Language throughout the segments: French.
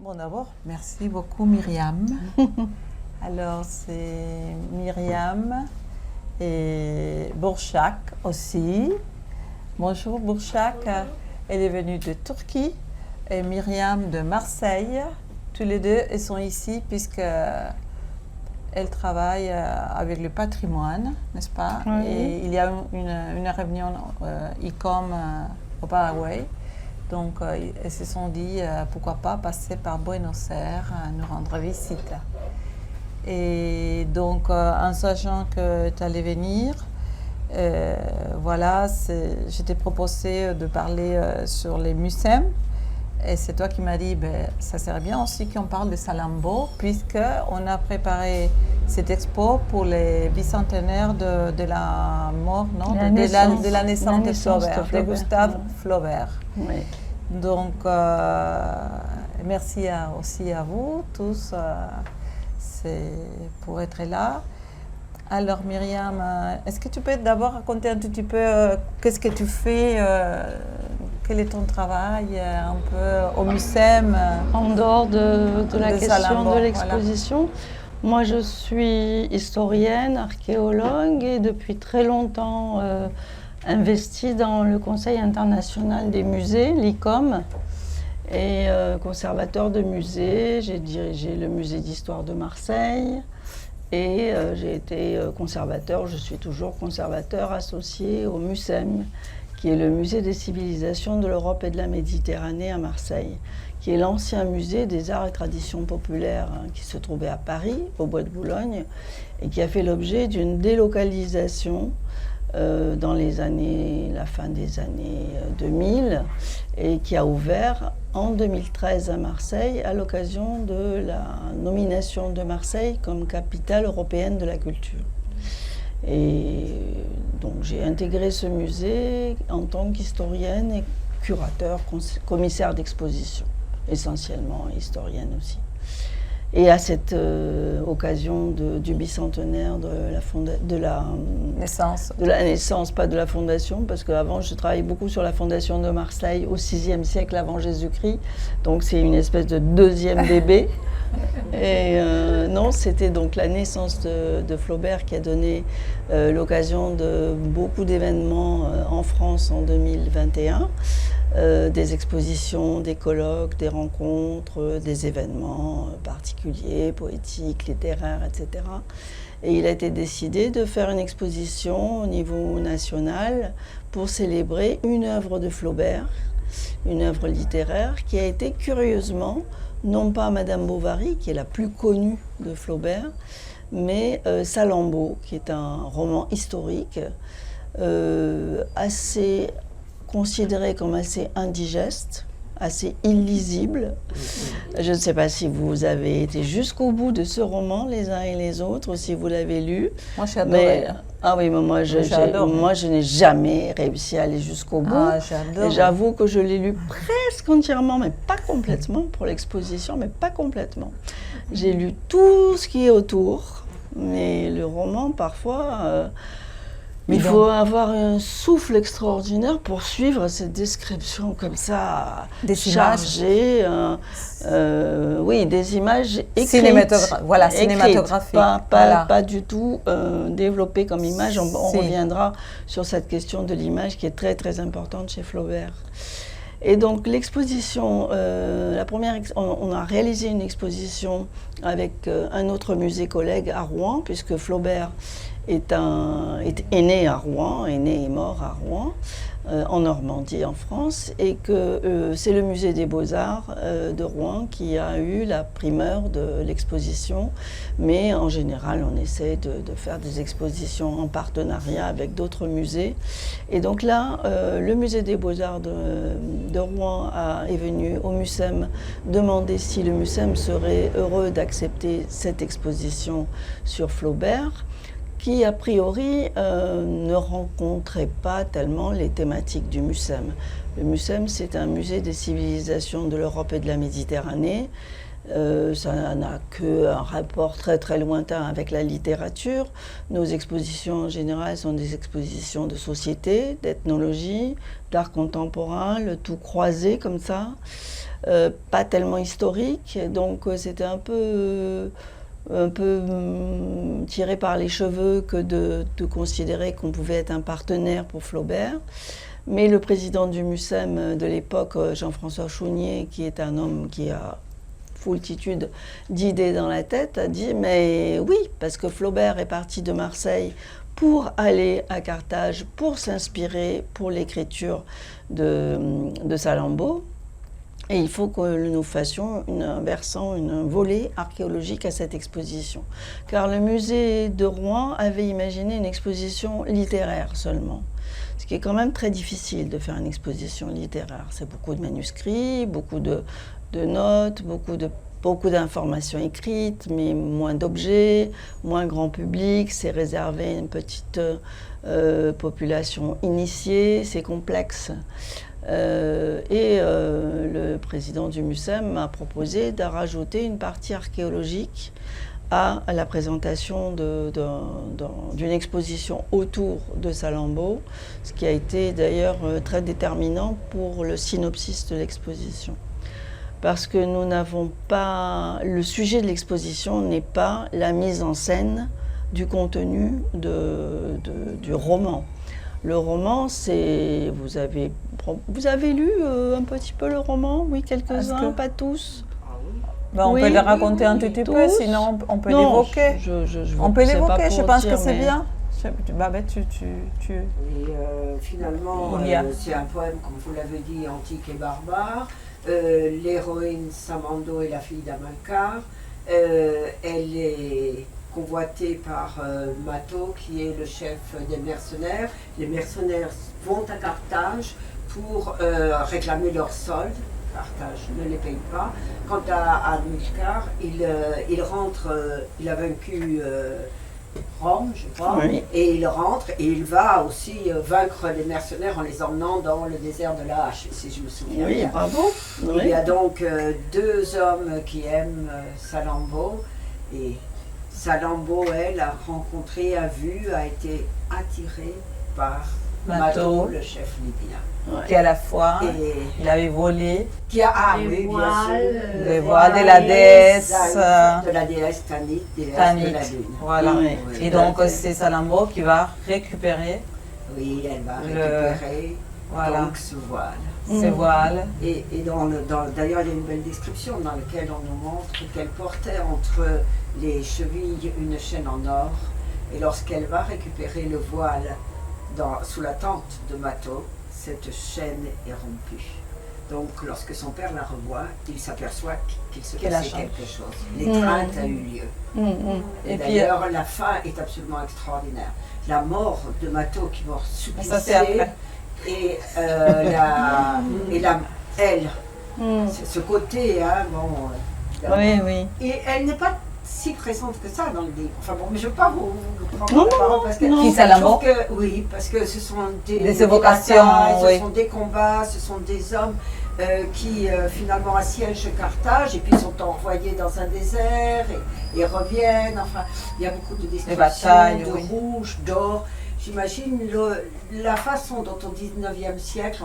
Bon, d'abord, merci beaucoup Myriam. Alors, c'est Myriam et Burçak aussi. Bonjour Burçak. Elle est venue de Turquie et Myriam de Marseille. Tous les deux, elles sont ici puisque elles travaillent avec le patrimoine, n'est-ce pas? Oui. Et il y a une réunion ICOM au Paraguay. Donc, elles se sont dit, pourquoi pas passer par Buenos Aires, nous rendre visite. Et donc, en sachant que tu allais venir, voilà, je t'ai proposé de parler sur les musèmes. Et c'est toi qui m'as dit, ça serait bien aussi qu'on parle de Salammbô, puisqu'on a préparé cette expo pour les bicentenaires de la mort, non, de la naissance de Flaubert, de Gustave Flaubert. Oui. Donc, merci aussi à vous tous pour être là. Alors, Myriam, est-ce que tu peux d'abord raconter un tout petit peu qu'est-ce que tu fais, quel est ton travail un peu au MUSEM En dehors de la question Salammbô, de l'exposition, voilà. Moi je suis historienne, archéologue et depuis très longtemps investie dans le Conseil international des musées, l'ICOM, et conservateur de musées. J'ai dirigé le musée d'histoire de Marseille et j'ai été conservateur, je suis toujours conservateur associé au MUSEM, qui est le musée des civilisations de l'Europe et de la Méditerranée à Marseille, qui est l'ancien musée des arts et traditions populaires qui se trouvait à Paris, au Bois de Boulogne, et qui a fait l'objet d'une délocalisation dans la fin des années 2000, et qui a ouvert en 2013 à Marseille à l'occasion de la nomination de Marseille comme capitale européenne de la culture. Et donc j'ai intégré ce musée en tant qu'historienne et curateur, commissaire d'exposition, essentiellement historienne aussi. Et à cette occasion du bicentenaire de la naissance, pas de la fondation, parce qu'avant je travaillais beaucoup sur la fondation de Marseille au VIe siècle avant Jésus-Christ, donc c'est une espèce de deuxième bébé. Et non, c'était donc la naissance de Flaubert qui a donné l'occasion de beaucoup d'événements en France en 2021. Des expositions, des colloques, des rencontres, des événements particuliers, poétiques, littéraires, etc. Et il a été décidé de faire une exposition au niveau national pour célébrer une œuvre de Flaubert, une œuvre littéraire qui a été curieusement, non pas Madame Bovary, qui est la plus connue de Flaubert, mais Salammbô, qui est un roman historique assez considéré comme assez indigeste, assez illisible. Je ne sais pas si vous avez été jusqu'au bout de ce roman, les uns et les autres, ou si vous l'avez lu. Moi, j'ai adoré. Ah oui, mais moi, je n'ai jamais réussi à aller jusqu'au bout. Ah, j'avoue que je l'ai lu presque entièrement, mais pas complètement, pour l'exposition, mais pas complètement. J'ai lu tout ce qui est autour, mais le roman, parfois... il faut avoir un souffle extraordinaire pour suivre cette description comme ça, chargée. Oui, des images écrites. Cinématographiques. Pas du tout développées comme image. On reviendra sur cette question de l'image qui est très très importante chez Flaubert. Et donc l'exposition, on a réalisé une exposition avec un autre musée collègue à Rouen, puisque Flaubert est né à Rouen, est né et mort à Rouen, en Normandie, en France, et que c'est le musée des Beaux-Arts de Rouen qui a eu la primeur de l'exposition. Mais en général, on essaie de faire des expositions en partenariat avec d'autres musées. Et donc là, le musée des Beaux-Arts de Rouen est venu au MUSEM demander si le MUSEM serait heureux d'accepter cette exposition sur Flaubert, qui a priori ne rencontrait pas tellement les thématiques du MUSEM. Le MUSEM, c'est un musée des civilisations de l'Europe et de la Méditerranée. Ça n'a qu'un rapport très très lointain avec la littérature. Nos expositions en général sont des expositions de société, d'ethnologie, d'art contemporain, le tout croisé comme ça, pas tellement historique. Donc c'était un peu tiré par les cheveux que de considérer qu'on pouvait être un partenaire pour Flaubert. Mais le président du MUSEM de l'époque, Jean-François Chounier, qui est un homme qui a foultitude d'idées dans la tête, a dit « mais oui, parce que Flaubert est parti de Marseille pour aller à Carthage, pour s'inspirer pour l'écriture de Salammbô. Et il faut que nous fassions un volet archéologique à cette exposition. Car le musée de Rouen avait imaginé une exposition littéraire seulement. Ce qui est quand même très difficile de faire une exposition littéraire. C'est beaucoup de manuscrits, beaucoup de notes, beaucoup d'informations écrites, mais moins d'objets, moins grand public. C'est réservé à une petite population initiée, c'est complexe. Le président du MUSEM m'a proposé de rajouter une partie archéologique à la présentation d'une exposition autour de Salammbô, ce qui a été d'ailleurs très déterminant pour le synopsis de l'exposition. Parce que nous n'avons pas... Le sujet de l'exposition n'est pas la mise en scène du contenu du roman. Le roman, c'est... Vous avez lu un petit peu le roman? Oui, quelques-uns, pas tous. On peut le raconter un tout petit peu, sinon on peut l'évoquer. On peut l'évoquer, je pense que c'est bien. Babette, Et finalement, c'est un poème, comme vous l'avez dit, antique et barbare. L'héroïne Samando est la fille d'Amilcar. Elle est convoitée par Mato, qui est le chef des mercenaires. Les mercenaires vont à Carthage pour réclamer leur solde. Carthage ne les paye pas. Quant à Amilcar, il rentre, il a vaincu Rome, je crois, oui. Et il rentre et il va aussi vaincre les mercenaires en les emmenant dans le désert de la Hache, si je me souviens bien. Oui, bravo. Il y a donc deux hommes qui aiment Salammbô, et Salammbô, elle, a rencontré, a vu, a été attirée par Mato, le chef libyen. Ouais. Qui à la fois, il avait volé les voiles de la déesse Tanit, déesse Tanit, de la lune. Voilà. Oui. Et donc c'est Salammbô qui va récupérer. Oui, elle va récupérer donc ce voile. Ce voile. Et d'ailleurs, il y a une belle description dans laquelle on nous montre qu'elle portait entre les chevilles une chaîne en or. Et lorsqu'elle va récupérer le voile sous la tente de Mato, cette chaîne est rompue. Donc, lorsque son père la revoit, il s'aperçoit qu'il se passait quelque chose. L'étreinte a eu lieu. Et d'ailleurs, la fin est absolument extraordinaire. La mort de Mato qui mort suppliciée, et elle, ce côté, hein, bon. Oui. Et elle n'est pas si présente que ça dans le livre. Enfin bon, mais je ne veux pas vous prendre la parole parce que qui Salammbô? Oui, parce que ce sont des évocations, ce sont des combats, ce sont des hommes qui finalement assiègent Carthage et puis sont envoyés dans un désert et reviennent. Enfin, il y a beaucoup de descriptions de rouge, d'or. J'imagine la façon dont au 19e siècle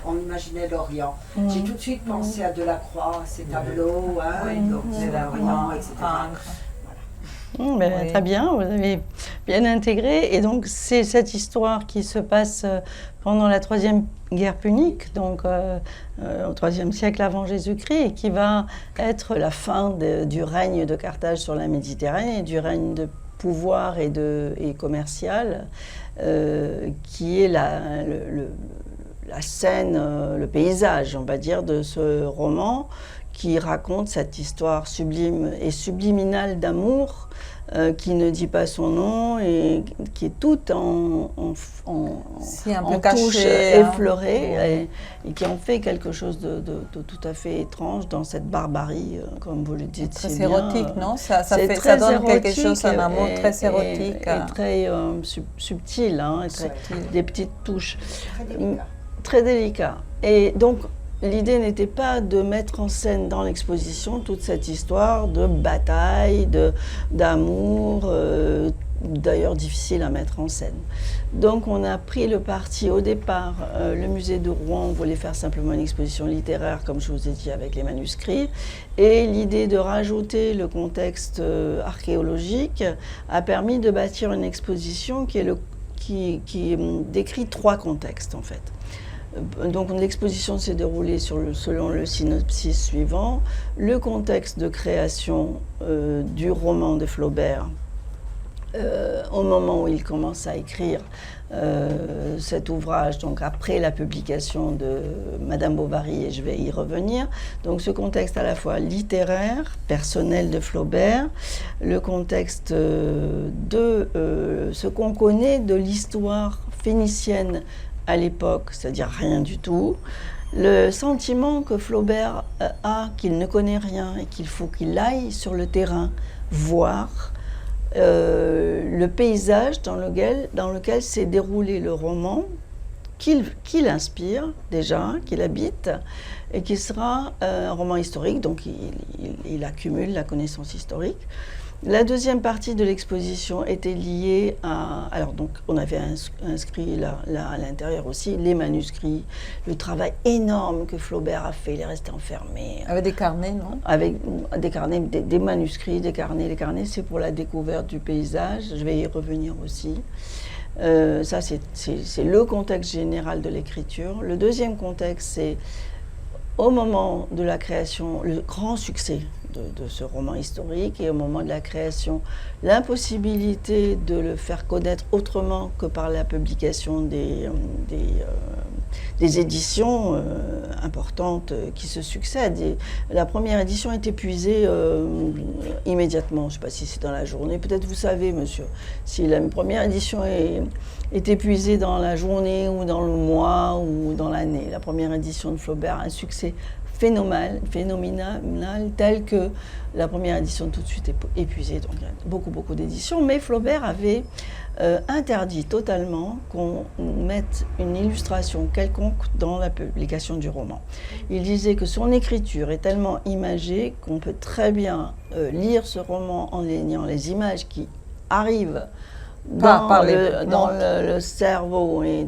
on imaginait l'Orient. J'ai tout de suite pensé à Delacroix, ces tableaux, l'Orient, etc. Voilà. Très bien, vous avez bien intégré. Et donc c'est cette histoire qui se passe pendant la Troisième Guerre punique, donc au IIIe siècle avant Jésus-Christ, et qui va être la fin du règne de Carthage sur la Méditerranée, du règne de pouvoir et commercial, qui est la scène, le paysage, on va dire, de ce roman qui raconte cette histoire sublime et subliminale d'amour qui ne dit pas son nom et qui est toute en touche effleurée et qui en fait quelque chose de tout à fait étrange dans cette barbarie, comme vous le dites. C'est érotique, non? Ça donne quelque chose, un amour très érotique. Et très subtil, hein, des petites touches. Très délicat. Et donc, l'idée n'était pas de mettre en scène dans l'exposition toute cette histoire de bataille, d'amour, d'ailleurs difficile à mettre en scène. Donc on a pris le parti au départ, le musée de Rouen voulait faire simplement une exposition littéraire, comme je vous ai dit, avec les manuscrits, et l'idée de rajouter le contexte archéologique a permis de bâtir une exposition qui décrit 3 contextes en fait. Donc l'exposition s'est déroulée selon le synopsis suivant: le contexte de création du roman de Flaubert, au moment où il commence à écrire cet ouvrage, donc après la publication de Madame Bovary, et je vais y revenir. Donc ce contexte à la fois littéraire, personnel de Flaubert, le contexte de ce qu'on connaît de l'histoire phénicienne à l'époque, c'est-à-dire rien du tout, le sentiment que Flaubert a qu'il ne connaît rien et qu'il faut qu'il aille sur le terrain voir le paysage dans lequel s'est déroulé le roman, qu'il inspire déjà, qu'il habite, et qui sera un roman historique, donc il accumule la connaissance historique. La deuxième partie de l'exposition était liée à... Alors donc on avait inscrit là à l'intérieur aussi les manuscrits, le travail énorme que Flaubert a fait, il est resté enfermé. Avec des carnets, non? Avec des carnets, des manuscrits, des carnets. Les carnets, c'est pour la découverte du paysage, je vais y revenir aussi. Ça, c'est le contexte général de l'écriture. Le deuxième contexte, c'est au moment de la création, le grand succès de ce roman historique, et au moment de la création, l'impossibilité de le faire connaître autrement que par la publication des éditions importantes qui se succèdent. Et la première édition est épuisée immédiatement. Je ne sais pas si c'est dans la journée. Peut-être vous savez, monsieur, si la première édition est épuisée dans la journée ou dans le mois ou dans l'année. La première édition de Flaubert a un succès phénoménal, tel que la première édition tout de suite est épuisée. Donc il y a beaucoup d'éditions. Mais Flaubert avait interdit totalement qu'on mette une illustration quelconque dans la publication du roman. Il disait que son écriture est tellement imagée qu'on peut très bien lire ce roman en lignant les images qui arrivent dans le cerveau et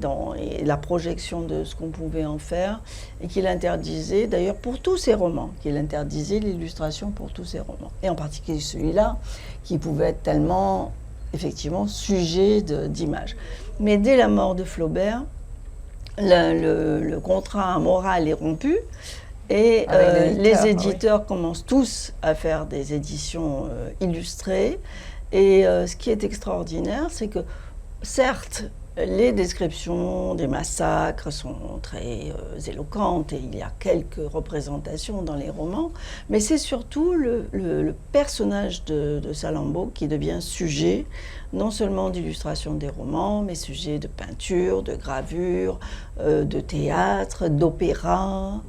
la projection de ce qu'on pouvait en faire, et qu'il interdisait, d'ailleurs pour tous ses romans, qu'il interdisait l'illustration pour tous ses romans, et en particulier celui-là, qui pouvait être tellement, effectivement, sujet d'images. Mais dès la mort de Flaubert, le contrat moral est rompu, et les éditeurs commencent tous à faire des éditions illustrées. Et ce qui est extraordinaire, c'est que, certes, les descriptions des massacres sont très éloquentes, et il y a quelques représentations dans les romans, mais c'est surtout le personnage de Salammbô qui devient sujet, non seulement d'illustration des romans, mais sujet de peinture, de gravure, de théâtre, d'opéra,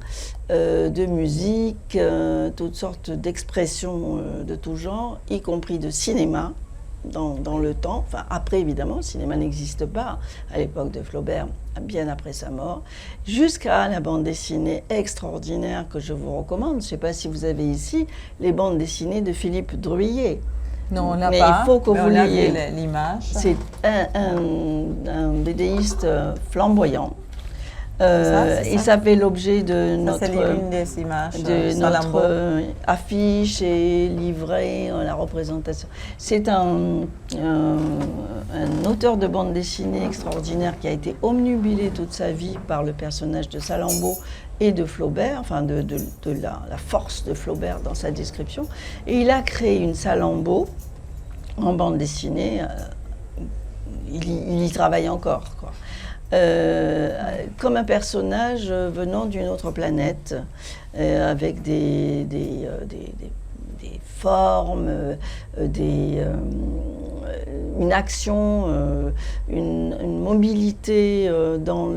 de musique, toutes sortes d'expressions de tout genre, y compris de cinéma dans le temps. Enfin, après, évidemment, le cinéma n'existe pas à l'époque de Flaubert, bien après sa mort, jusqu'à la bande dessinée extraordinaire que je vous recommande. Je ne sais pas si vous avez ici les bandes dessinées de Philippe Drouillet. Non, on n'a pas, il faut que vous l'ayez. L'image. C'est un BDiste flamboyant. Et ça fait l'objet de notre affiche et livret, la représentation. C'est un auteur de bande dessinée extraordinaire qui a été omnubilé toute sa vie par le personnage de Salammbô et de Flaubert, enfin de la force de Flaubert dans sa description. Et il a créé une Salammbô en bande dessinée. Il y travaille encore, quoi. Comme un personnage venant d'une autre planète, avec des formes, une action, une mobilité dans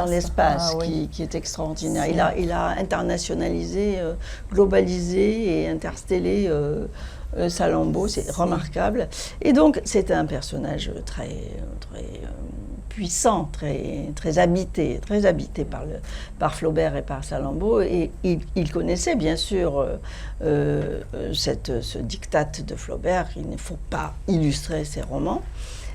l'espace qui est extraordinaire. Il a internationalisé, globalisé et interstellé Salammbô, c'est remarquable. Et donc, c'est un personnage très puissant, très habité par Flaubert et par Salammbô. Et il connaissait bien sûr ce diktat de Flaubert, il ne faut pas illustrer ses romans.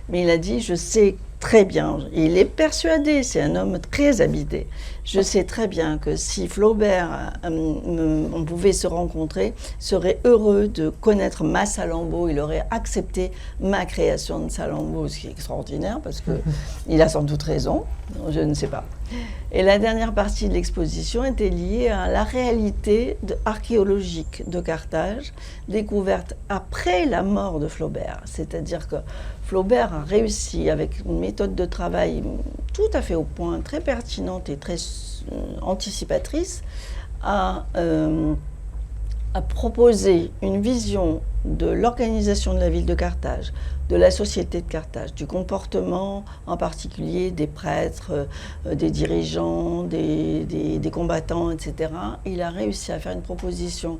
Mais il a dit, je sais très bien, et il est persuadé, c'est un homme très habité, je sais très bien que si Flaubert, on pouvait se rencontrer, serait heureux de connaître ma Salammbô, il aurait accepté ma création de Salammbô, ce qui est extraordinaire, parce qu'il a sans doute raison, je ne sais pas. Et la dernière partie de l'exposition était liée à la réalité archéologique de Carthage, découverte après la mort de Flaubert, c'est-à-dire que Flaubert a réussi, avec une méthode de travail tout à fait au point, très pertinente et très anticipatrice, à proposer une vision de l'organisation de la ville de Carthage, de la société de Carthage, du comportement en particulier des prêtres, des dirigeants, des combattants, etc. Il a réussi à faire une proposition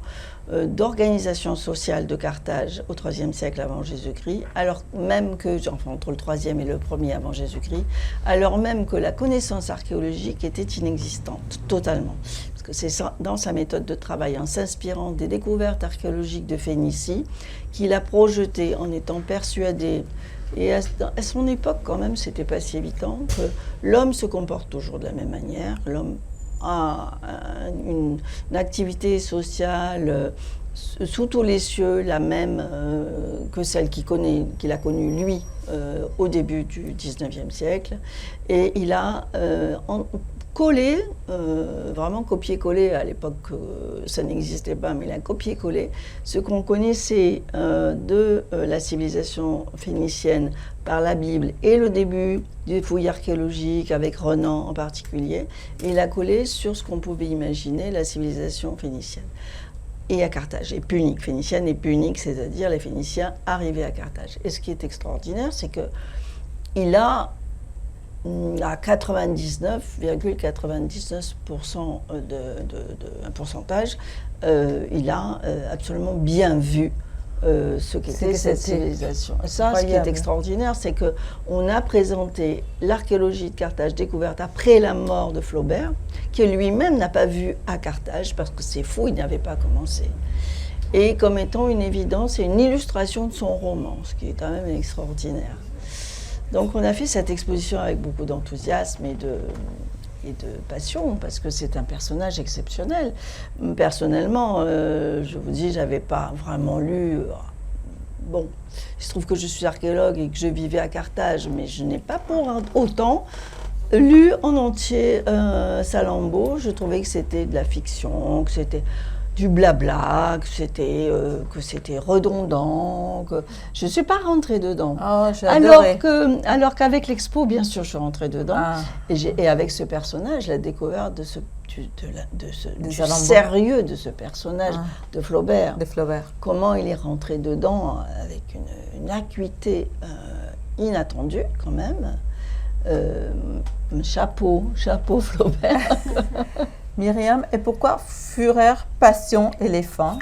d'organisation sociale de Carthage au IIIe siècle avant Jésus-Christ, alors même que, enfin entre le IIIe et le 1er avant Jésus-Christ, alors même que la connaissance archéologique était inexistante, totalement. Parce que c'est dans sa méthode de travail, en s'inspirant des découvertes archéologiques de Phénicie, qu'il a projeté en étant persuadé, et à son époque quand même, c'était pas si évident, que l'homme se comporte toujours de la même manière, l'homme a une activité sociale sous tous les cieux, la même que celle qu'il a connue lui au début du XIXe siècle, et il a collé, vraiment copié-collé, à l'époque ça n'existait pas, mais il a copié-collé ce qu'on connaissait de la civilisation phénicienne par la Bible et le début des fouilles archéologiques avec Renan en particulier, et il a collé sur ce qu'on pouvait imaginer la civilisation phénicienne. Et à Carthage, et punique, phénicienne et punique, c'est-à-dire les Phéniciens arrivés à Carthage. Et ce qui est extraordinaire, c'est qu'il a à 99,99% un pourcentage, il a absolument bien vu ce qu'était cette civilisation. Ça, ce qui est extraordinaire, c'est qu'on a présenté l'archéologie de Carthage découverte après la mort de Flaubert, que lui-même n'a pas vu à Carthage, parce que c'est fou, il n'y avait pas commencé. Et comme étant une évidence et une illustration de son roman, ce qui est quand même extraordinaire. Donc on a fait cette exposition avec beaucoup d'enthousiasme et de passion, parce que c'est un personnage exceptionnel. Personnellement, je vous dis, j'avais pas vraiment lu... Bon, il se trouve que je suis archéologue et que je vivais à Carthage, mais je n'ai pas pour autant lu en entier Salammbô. Je trouvais que c'était de la fiction, que c'était du blabla, que c'était redondant, que je ne suis pas rentrée dedans. Oh, j'ai adoré. Alors qu'avec l'expo, bien sûr, je suis rentrée dedans. Et avec ce personnage, la découverte du sérieux de ce personnage de Flaubert. Comment il est rentré dedans avec une acuité inattendue quand même. Chapeau Flaubert. Myriam, et pourquoi fureur, passion, éléphant?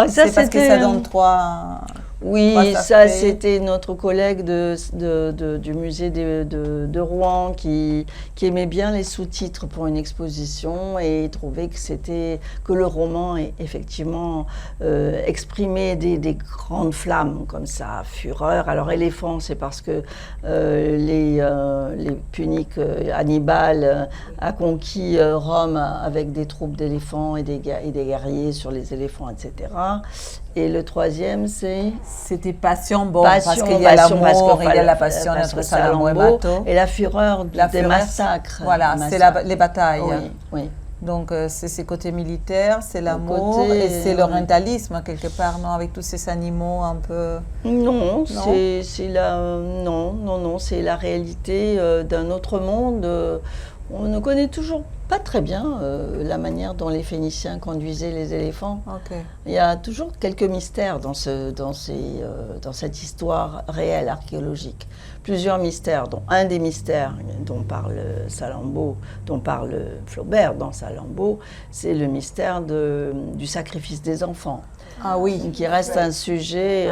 C'est parce que ça donne trois... Oui, ça c'était notre collègue du musée de Rouen qui aimait bien les sous-titres pour une exposition et trouvait que le roman effectivement exprimait des grandes flammes comme ça, fureur. Alors éléphant, c'est parce que les Puniques, Hannibal a conquis Rome avec des troupes d'éléphants et des guerriers sur les éléphants, etc. Et le troisième, c'était passion, parce qu'il y a l'amour, il y a la passion entre Salammbô et Mato. Et la fureur des massacres. Voilà, c'est les batailles. Oui. Donc, c'est ces côtés militaires, c'est l'amour et c'est l'orientalisme, quelque part, non, avec tous ces animaux un peu... Non, c'est la réalité d'un autre monde. On ne connaît toujours pas très bien la manière dont les Phéniciens conduisaient les éléphants. Il y a toujours quelques mystères dans cette histoire réelle archéologique. Plusieurs mystères, dont un des mystères dont parle Salammbô, dont parle Flaubert dans Salammbô, c'est le mystère du sacrifice des enfants. Ah oui. qui reste un sujet.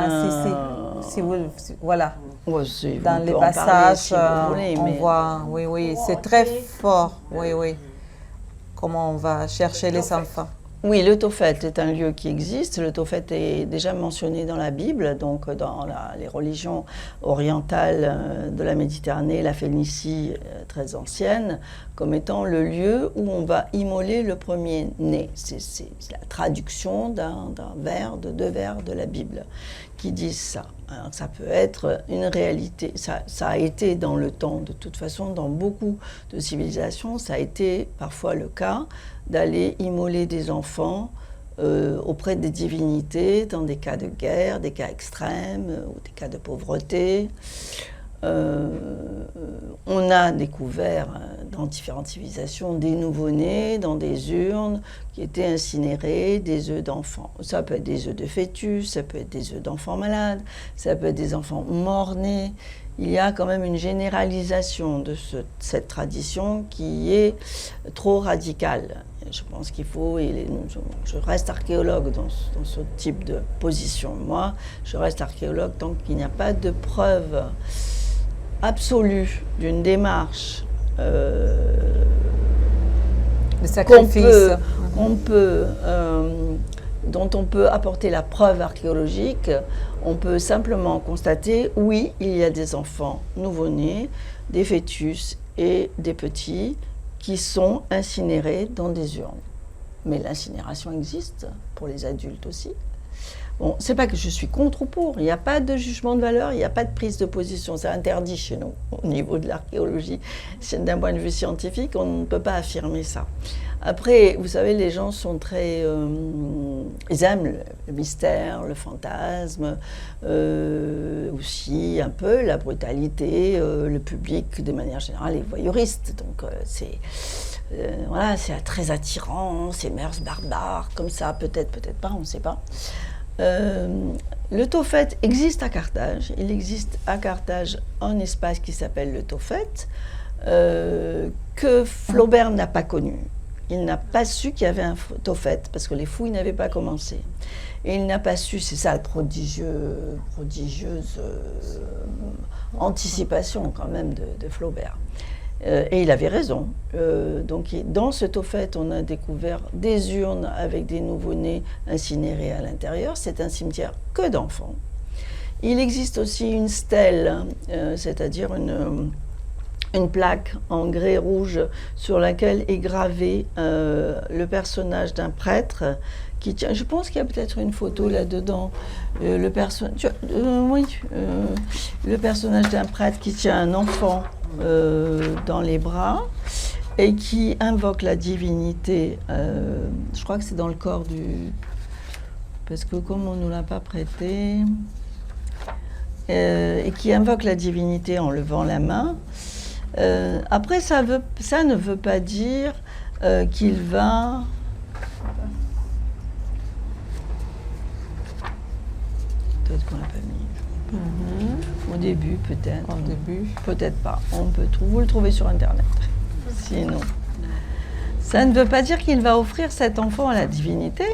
Voilà. Ouais, dans les passages, si vous voulez, on voit, oui, c'est très fort, oui. Comment on va chercher les enfants. Oui, le Tophet est un lieu qui existe. Le Tophet est déjà mentionné dans la Bible, donc dans les religions orientales de la Méditerranée, la Phénicie très ancienne, comme étant le lieu où on va immoler le premier-né. C'est la traduction d'un vers, de 2 vers de la Bible qui disent ça. Alors, ça peut être une réalité. Ça a été dans le temps, de toute façon, dans beaucoup de civilisations, ça a été parfois le cas d'aller immoler des enfants auprès des divinités dans des cas de guerre, des cas extrêmes ou des cas de pauvreté. On a découvert dans différentes civilisations des nouveau-nés dans des urnes qui étaient incinérés, des œufs d'enfants. Ça peut être des œufs de fœtus, ça peut être des œufs d'enfants malades, ça peut être des enfants morts-nés. Il y a quand même une généralisation de cette tradition qui est trop radicale. Je pense qu'il faut, je reste archéologue dans ce type de position. Moi, je reste archéologue tant qu'il n'y a pas de preuve absolue d'une démarche le sacrifice dont on peut apporter la preuve archéologique. On peut simplement constater, oui, il y a des enfants nouveau-nés, des fœtus et des petits qui sont incinérés dans des urnes. Mais l'incinération existe pour les adultes aussi. Bon, c'est pas que je suis contre ou pour, il n'y a pas de jugement de valeur, il n'y a pas de prise de position, c'est interdit chez nous au niveau de l'archéologie. D'un point de vue scientifique, on ne peut pas affirmer ça. Après, vous savez, les gens sont très... ils aiment le mystère, le fantasme, aussi un peu la brutalité, le public de manière générale est voyeuriste, donc voilà, c'est très attirant, ces mœurs barbares, comme ça, peut-être pas, on ne sait pas. Le Tophet existe à Carthage. Il existe à Carthage un espace qui s'appelle le Tophet, que Flaubert n'a pas connu. Il n'a pas su qu'il y avait un Tophet, parce que les fouilles n'avaient pas commencé. Et il n'a pas su, c'est ça la prodigieuse anticipation quand même de Flaubert. Et il avait raison. Donc, dans ce Tophet, on a découvert des urnes avec des nouveau-nés incinérés à l'intérieur. C'est un cimetière que d'enfants. Il existe aussi une stèle, c'est-à-dire une plaque en grès rouge sur laquelle est gravé le personnage d'un prêtre qui tient, je pense qu'il y a peut-être une photo là-dedans, le personnage d'un prêtre qui tient un enfant dans les bras et qui invoque la divinité, je crois que c'est dans le corps parce que comme on ne nous l'a pas prêté, et qui invoque la divinité en levant la main. Après, ça ne veut pas dire qu'il va... Peut-être qu'on l'a pas mis. Au début, peut-être. Au début. Peut-être pas. Vous le trouvez sur Internet. Sinon. Ça ne veut pas dire qu'il va offrir cet enfant à la divinité.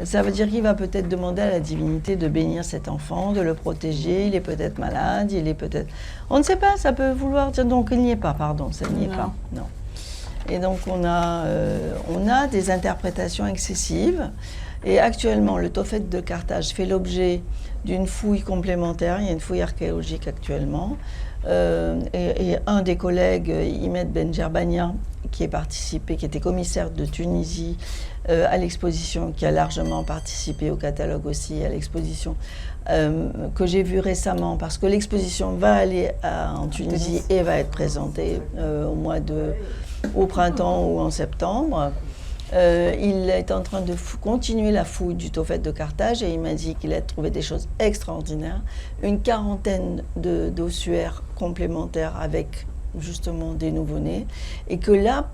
Ça veut dire qu'il va peut-être demander à la divinité de bénir cet enfant, de le protéger. Il est peut-être malade, il est peut-être... On ne sait pas, ça peut vouloir dire... Donc il n'y est pas, pardon, ça n'y est pas. Non. Et donc on a des interprétations excessives. Et actuellement, le Tophet de Carthage fait l'objet d'une fouille complémentaire. Il y a une fouille archéologique actuellement. Et un des collègues, Imed Benjerbania, qui était commissaire de Tunisie à l'exposition, qui a largement participé au catalogue aussi, à l'exposition que j'ai vue récemment, parce que l'exposition va aller en Tunisie et va être présentée au printemps ou en septembre. Il est en train de continuer la fouille du Tophet de Carthage et il m'a dit qu'il a trouvé des choses extraordinaires, une quarantaine d'ossuaires complémentaires avec justement des nouveau-nés, et que là,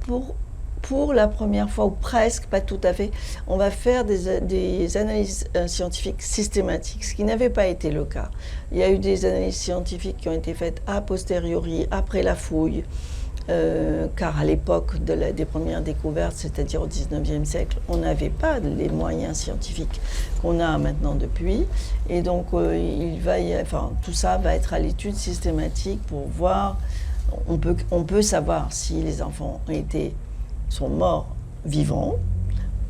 pour la première fois, ou presque, pas tout à fait, on va faire des analyses scientifiques systématiques, ce qui n'avait pas été le cas. Il y a eu des analyses scientifiques qui ont été faites a posteriori, après la fouille, car à l'époque des premières découvertes, c'est-à-dire au XIXe siècle, on n'avait pas les moyens scientifiques qu'on a maintenant depuis. Et donc, tout ça va être à l'étude systématique pour voir, on peut savoir si les enfants sont morts vivants,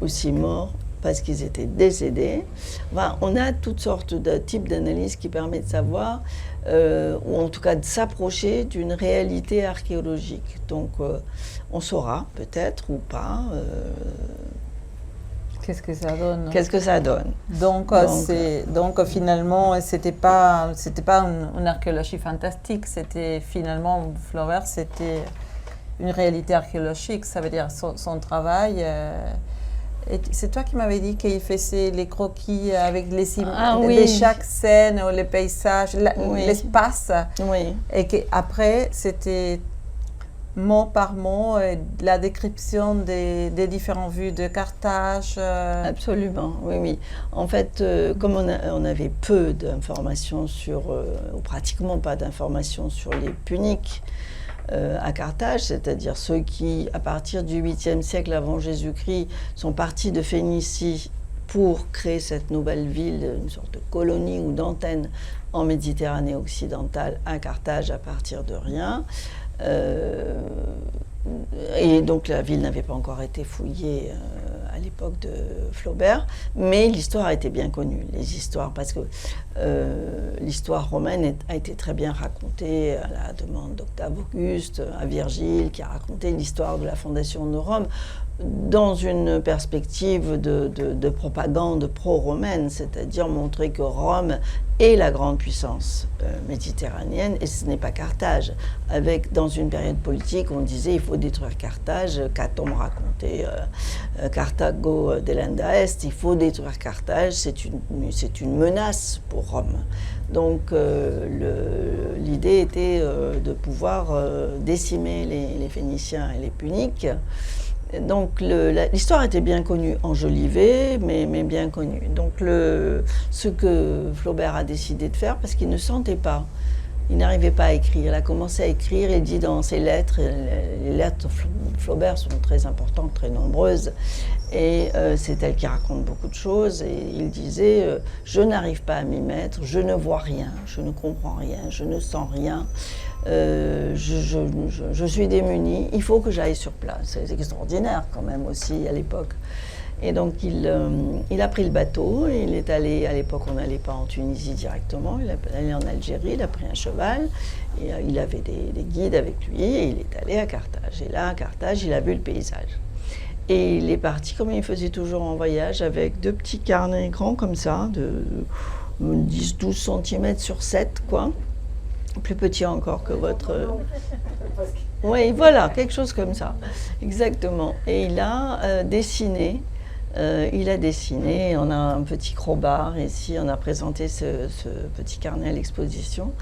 aussi morts parce qu'ils étaient décédés. Enfin, on a toutes sortes de types d'analyses qui permettent de savoir, ou en tout cas de s'approcher d'une réalité archéologique. Donc, on saura peut-être ou pas. Qu'est-ce que ça donne? Qu'est-ce que ça donne? Donc finalement, c'était pas une archéologie fantastique. C'était finalement, Flaubert, c'était une réalité archéologique. Ça veut dire son travail. Et c'est toi qui m'avais dit qu'il faisait les croquis avec les images de chaque scène, ou les paysages, l'espace. Oui. Et qu'après, c'était mot par mot la description des différentes vues de Carthage. Absolument, oui. En fait, comme on avait peu d'informations ou pratiquement pas d'informations sur les Puniques, à Carthage, c'est-à-dire ceux qui, à partir du 8e siècle avant Jésus-Christ, sont partis de Phénicie pour créer cette nouvelle ville, une sorte de colonie ou d'antenne en Méditerranée occidentale à Carthage à partir de rien. Et donc la ville n'avait pas encore été fouillée à l'époque de Flaubert, mais l'histoire a été bien connue, parce que l'histoire romaine a été très bien racontée à la demande d'Octave Auguste, à Virgile, qui a raconté l'histoire de la fondation de Rome dans une perspective de propagande pro-romaine, c'est-à-dire montrer que Rome est la grande puissance méditerranéenne, et ce n'est pas Carthage. Dans une période politique, on disait il faut détruire Carthage, Caton racontait Carthago delenda est, il faut détruire Carthage, c'est une menace pour Rome. Donc l'idée était de pouvoir décimer les Phéniciens et les Puniques. Donc l'histoire était bien connue, enjolivée, mais bien connue. Donc ce que Flaubert a décidé de faire, parce qu'il ne sentait pas, il n'arrivait pas à écrire. Il a commencé à écrire, il dit dans ses lettres, les lettres de Flaubert sont très importantes, très nombreuses, et c'est elle qui raconte beaucoup de choses, et il disait je n'arrive pas à m'y mettre, je ne vois rien, je ne comprends rien, je ne sens rien. Je suis démunie, il faut que j'aille sur place. C'est extraordinaire quand même aussi à l'époque. Et donc il a pris le bateau, et il est allé, à l'époque on n'allait pas en Tunisie directement, il est allé en Algérie, il a pris un cheval, et il avait des guides avec lui, et il est allé à Carthage. Et là, à Carthage, il a vu le paysage. Et il est parti, comme il faisait toujours en voyage, avec 2 petits carnets grands comme ça, de 10-12 cm sur 7, quoi. Plus petit encore que votre... Oui, voilà, quelque chose comme ça, exactement. Et il a dessiné, on a un petit crowbar ici, on a présenté ce petit carnet à l'exposition.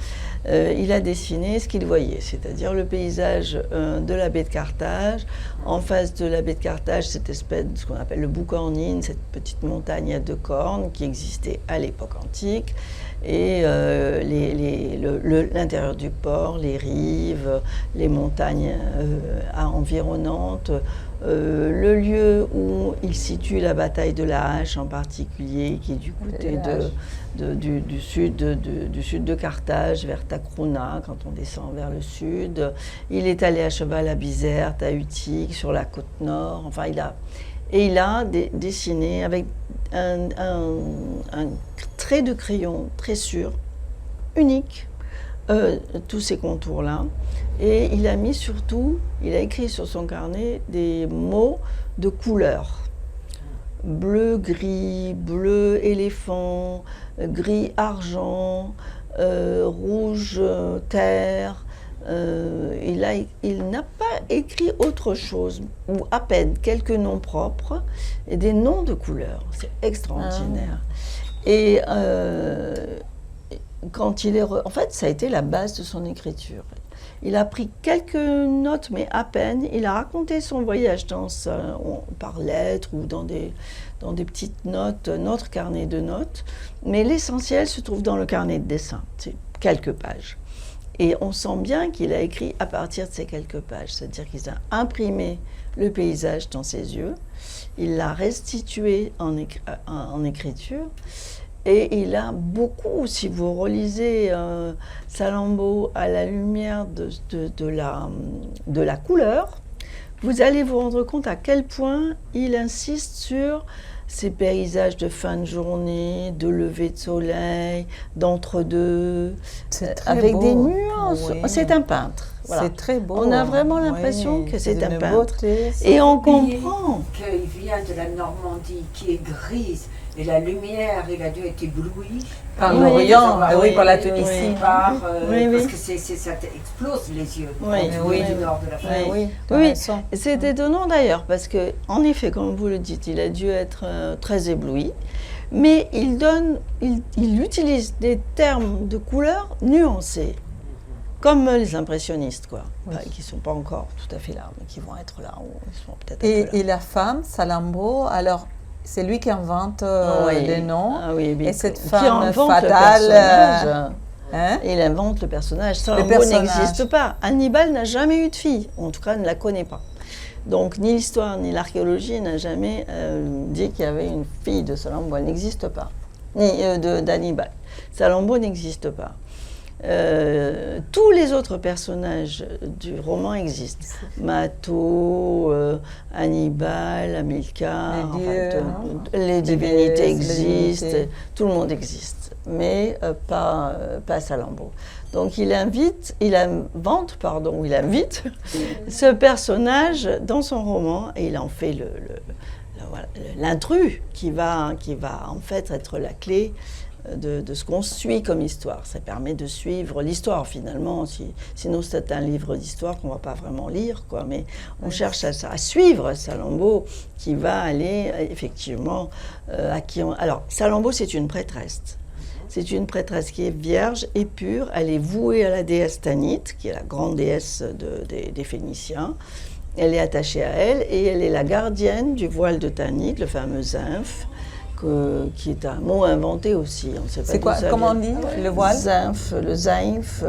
Il a dessiné ce qu'il voyait, c'est-à-dire le paysage de la baie de Carthage. En face de la baie de Carthage, cette espèce de ce qu'on appelle le Boucornine, cette petite montagne à 2 cornes qui existait à l'époque antique. Et l'intérieur du port, les rives, les montagnes environnantes, le lieu où il situe la bataille de la Hache en particulier, qui est du côté du sud de Carthage, vers Tacruna, quand on descend vers le sud. Il est allé à cheval à Bizerte, à Utique, sur la côte nord. Enfin, il a dessiné avec un trait de crayon très sûr, unique, tous ces contours-là. Et il a écrit sur son carnet des mots de couleurs. Bleu, gris, bleu, éléphant, gris, argent, rouge, terre. Il n'a pas écrit autre chose, ou à peine quelques noms propres et des noms de couleurs. C'est extraordinaire. Et quand il est... En fait, ça a été la base de son écriture. Il a pris quelques notes, mais à peine. Il a raconté son voyage par lettres ou dans des petites notes, notre carnet de notes. Mais l'essentiel se trouve dans le carnet de dessin. C'est quelques pages. Et on sent bien qu'il a écrit à partir de ces quelques pages, c'est-à-dire qu'il a imprimé le paysage dans ses yeux, il l'a restitué en écriture, et il a beaucoup, si vous relisez Salammbô à la lumière de la couleur, vous allez vous rendre compte à quel point il insiste sur ces paysages de fin de journée, de lever de soleil, d'entre-deux, avec beau. des nuances. Oui. C'est un peintre. Voilà. C'est très beau. On a vraiment l'impression Oui, que c'est un une peintre. beauté, Et on comprend. Qu'il vient de la Normandie, qui est grise, et la lumière, il a dû être ébloui. Par Oui, l'Orient, oui, par la oui, Tunisie. Parce Oui. que ça explose les yeux. Oui, quand tu oui, es du nord de la France. Oui, Oui, c'est étonnant d'ailleurs, parce que, en effet, comme vous le dites, il a dû être très ébloui, mais il utilise des termes de couleurs nuancés, comme les impressionnistes, quoi, Oui. qui ne sont pas encore tout à fait là, mais qui vont être là, ou ils sont peut-être un peu là. Et la femme, Salammbô, alors c'est lui qui invente Oui. les noms. Ah oui, Et cette qui femme invente fatale, le personnage. Hein? Il invente le personnage. Salammbô personnage. n'existe pas. Hannibal n'a jamais eu de fille, en tout cas ne la connaît pas. Donc ni l'histoire ni l'archéologie n'a jamais dit qu'il y avait une fille de Salammbô. Elle n'existe pas. Ni d'Hannibal. Salammbô n'existe pas. Tous les autres personnages du roman existent. Mato, Hannibal, Hamilcar, les divinités existent, tout le monde existe, mais pas Salammbô. Donc il invite ce personnage dans son roman et il en fait l'intrus qui va en fait être la clé de ce qu'on suit comme histoire. Ça permet de suivre l'histoire finalement. Sinon c'est un livre d'histoire qu'on ne va pas vraiment lire, quoi. Mais on cherche à suivre Salammbô qui va aller effectivement à qui on... Alors Salammbô c'est une prêtresse. C'est une prêtresse qui est vierge et pure. Elle est vouée à la déesse Tanit, qui est la grande déesse des Phéniciens. Elle est attachée à elle et elle est la gardienne du voile de Tanit, le fameux Zinf, qui est un mot inventé aussi. C'est quoi? Comment on dit le voile? Zinf, le Zinf.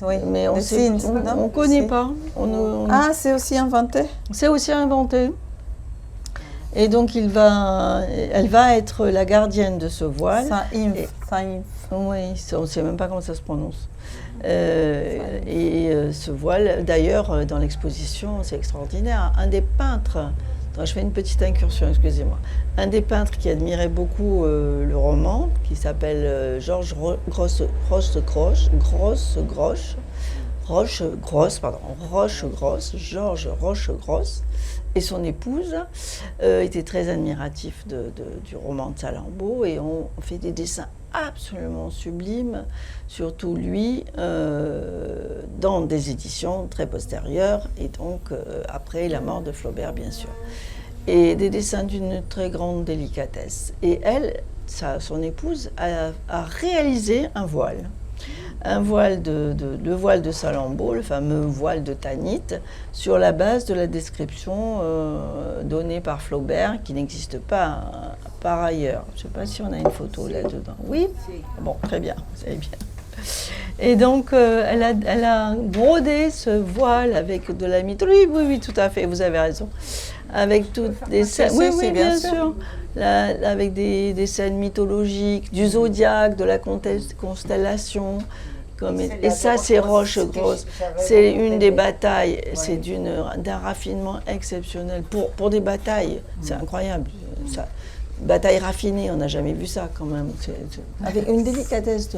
Oui. Mais on ne connaît pas. Ah, c'est aussi inventé? C'est aussi inventé. Et donc elle va être la gardienne de ce voile. Oui, on ne sait même pas comment ça se prononce. Ce voile, d'ailleurs, dans l'exposition, c'est extraordinaire. Un des peintres, je fais une petite incursion, excusez-moi. Un des peintres qui admirait beaucoup le roman, qui s'appelle Georges Rochegrosse, et son épouse étaient très admiratifs du roman de Salammbô et ont fait des dessins absolument sublimes, surtout lui, dans des éditions très postérieures, et donc après la mort de Flaubert, bien sûr. Et des dessins d'une très grande délicatesse. Et elle, son épouse, a réalisé un voile. Le voile de Salammbô, le fameux voile de Tanit, sur la base de la description donnée par Flaubert, qui n'existe pas par ailleurs. Je ne sais pas si on a une photo là-dedans. Oui? Bon, très bien, vous savez bien. Et donc, elle a brodé ce voile avec de la mythologie. Oui, tout à fait, vous avez raison. Avec toutes des scènes. Oui, bien sûr. Avec des scènes mythologiques, du zodiaque, de la constellation. Et ça, c'est Rochegrosse. C'est une des batailles. C'est d'un raffinement exceptionnel. Pour des batailles, c'est incroyable. Ça. Bataille raffinée, on n'a jamais vu ça quand même. Avec une délicatesse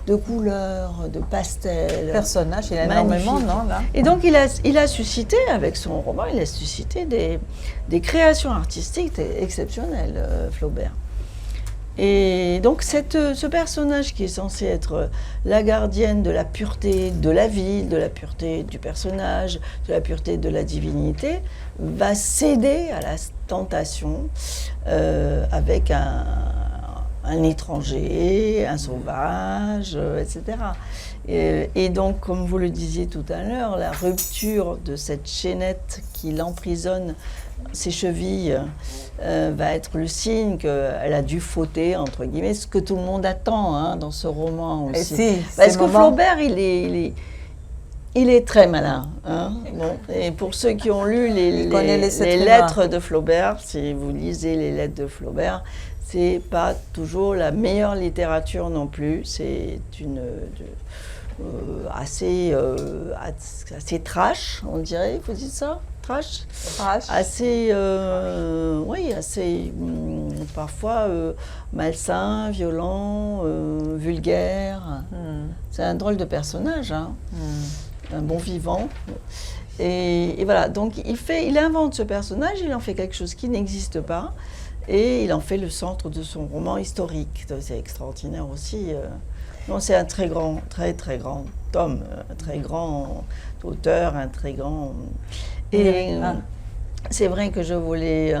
de couleurs, de pastels. Personnage, il a énormément, non là. Et donc il a suscité, avec son roman, il a suscité des créations artistiques exceptionnelles, Flaubert. Et donc ce personnage qui est censé être la gardienne de la pureté de la ville, de la pureté du personnage, de la pureté de la divinité, va céder à la tentation avec un un étranger, un sauvage, etc. Et donc, comme vous le disiez tout à l'heure, la rupture de cette chaînette qui l'emprisonne, ses chevilles, va être le signe qu'elle a dû fauter, entre guillemets, ce que tout le monde attend dans ce roman aussi. Parce que Flaubert, il est très malin. Bon, et pour ceux qui ont lu les lettres de Flaubert, si vous lisez les lettres de Flaubert, c'est pas toujours la meilleure littérature non plus. C'est une assez trash, on dirait. Vous dites ça? Trash. Assez, oui, assez parfois malsain, violent, vulgaire. C'est un drôle de personnage, un bon vivant. Et voilà, donc il invente ce personnage, il en fait quelque chose qui n'existe pas, et il en fait le centre de son roman historique. C'est extraordinaire aussi. Non, c'est un très grand homme, un très grand auteur, un très grand... Et c'est vrai que je voulais